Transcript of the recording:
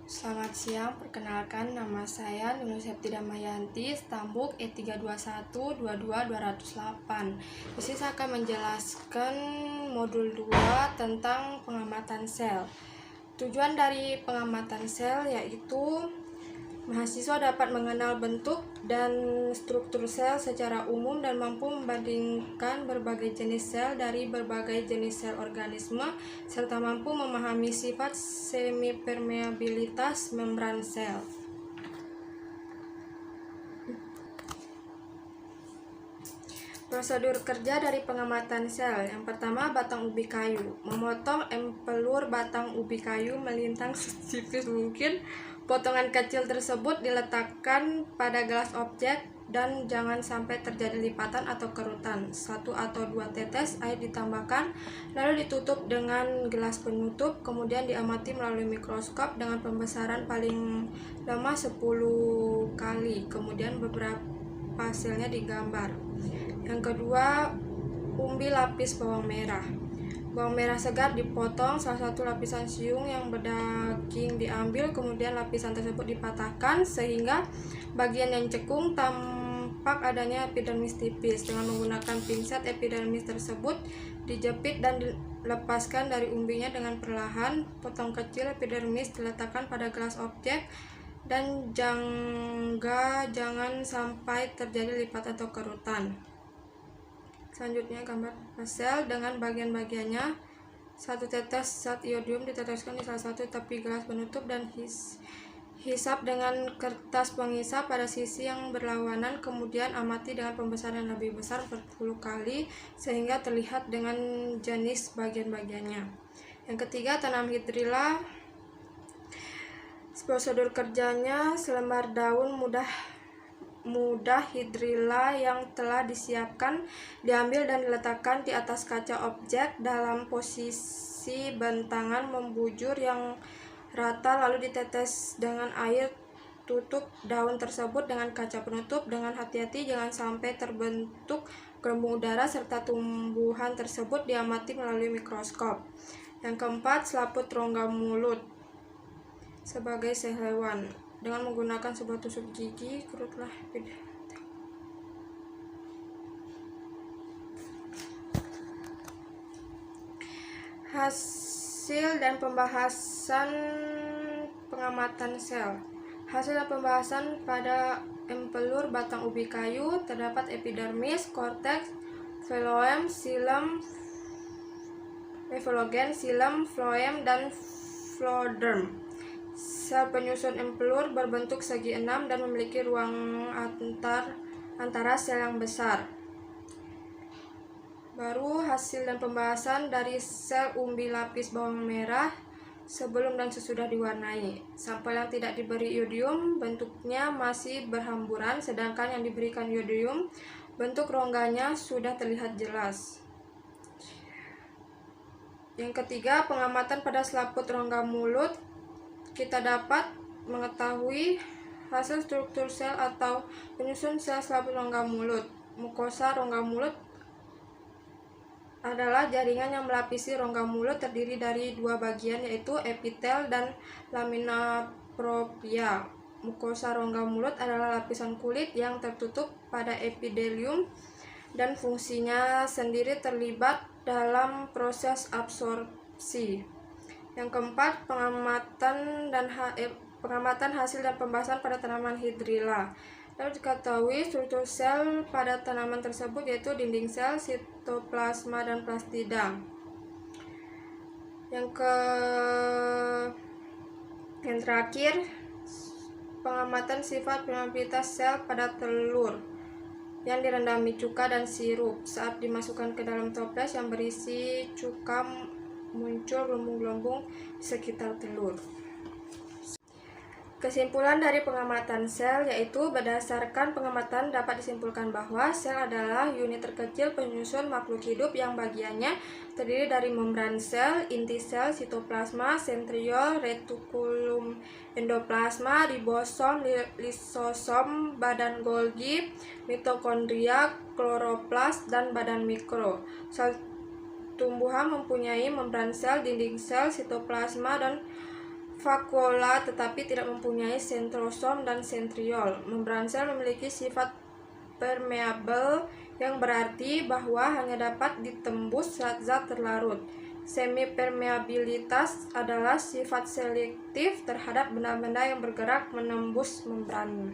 Selamat siang, perkenalkan nama saya Nunung Septi Damayanti, Stambuk E321-22208. Di sini saya akan menjelaskan modul 2 tentang pengamatan sel. Tujuan dari pengamatan sel yaitu mahasiswa dapat mengenal bentuk dan struktur sel secara umum dan mampu membandingkan berbagai jenis sel dari berbagai jenis sel organisme, serta mampu memahami sifat semipermeabilitas membran sel. Prosedur kerja dari pengamatan sel. Yang pertama, batang ubi kayu. Memotong empelur batang ubi kayu melintang setipis mungkin. Potongan kecil tersebut diletakkan pada gelas objek dan jangan sampai terjadi lipatan atau kerutan. 1 atau 2 tetes air ditambahkan, lalu ditutup dengan gelas penutup, kemudian diamati melalui mikroskop dengan pembesaran paling lama 10 kali. Kemudian beberapa hasilnya digambar. Yang kedua, umbi lapis bawang merah. Bawang merah segar dipotong, salah satu lapisan siung yang berdaging diambil, kemudian lapisan tersebut dipatahkan sehingga bagian yang cekung tampak adanya epidermis tipis. Dengan menggunakan pinset, epidermis tersebut dijepit dan dilepaskan dari umbinya dengan perlahan. Potong kecil epidermis diletakkan pada gelas objek dan jangan sampai terjadi lipat atau kerutan. Selanjutnya gambar sel dengan bagian-bagiannya. 1 tetes zat iodium diteteskan di salah satu tepi gelas penutup dan hisap dengan kertas penghisap pada sisi yang berlawanan, kemudian amati dengan pembesaran yang lebih besar 40 kali sehingga terlihat dengan jenis bagian-bagiannya. Yang ketiga, tanam hidrilla. Prosedur kerjanya, selembar daun mudah hidrilla yang telah disiapkan diambil dan diletakkan di atas kaca objek dalam posisi bentangan membujur yang rata, lalu ditetes dengan air. Tutup daun tersebut dengan kaca penutup dengan hati-hati jangan sampai terbentuk gelembung udara, serta tumbuhan tersebut diamati melalui mikroskop. Yang keempat, selaput rongga mulut sebagai sel hewan. Dengan menggunakan sebuah tusuk gigi, kerutlah hasil dan pembahasan pengamatan sel. Hasil dan pembahasan pada empelur batang ubi kayu terdapat epidermis, korteks, phloem, phloem, dan phloderm. Sel penyusun empelur berbentuk segi 6 dan memiliki ruang antara sel yang besar. Baru hasil dan pembahasan dari sel umbi lapis bawang merah sebelum dan sesudah diwarnai. Sampel yang tidak diberi iodium bentuknya masih berhamburan, sedangkan yang diberikan iodium bentuk rongganya sudah terlihat jelas. Yang ketiga, pengamatan pada selaput rongga mulut. Kita dapat mengetahui hasil struktur sel atau penyusun sel selaput rongga mulut. Mukosa rongga mulut adalah jaringan yang melapisi rongga mulut, terdiri dari 2 bagian yaitu epitel dan lamina propria. Mukosa rongga mulut adalah lapisan kulit yang tertutup pada epidelium dan fungsinya sendiri terlibat dalam proses absorpsi. Yang keempat, pengamatan hasil dan pembahasan pada tanaman hidrilla. Dapat diketahui struktur sel pada tanaman tersebut yaitu dinding sel, sitoplasma, dan plastida. Yang terakhir, pengamatan sifat permeabilitas sel pada telur yang direndami cuka dan sirup. Saat dimasukkan ke dalam toples yang berisi cuka, muncul gelembung-gelembung di sekitar telur. Kesimpulan dari pengamatan sel yaitu berdasarkan pengamatan dapat disimpulkan bahwa sel adalah unit terkecil penyusun makhluk hidup yang bagiannya terdiri dari membran sel, inti sel, sitoplasma, sentriol, retikulum, endoplasma, ribosom, lisosom, badan Golgi, mitokondria, kloroplas, dan badan mikro. Sel tumbuhan mempunyai membran sel, dinding sel, sitoplasma, dan vakuola tetapi tidak mempunyai sentrosom dan sentriol. Membran sel memiliki sifat permeable yang berarti bahwa hanya dapat ditembus zat-zat terlarut. Semipermeabilitas adalah sifat selektif terhadap benda-benda yang bergerak menembus membran.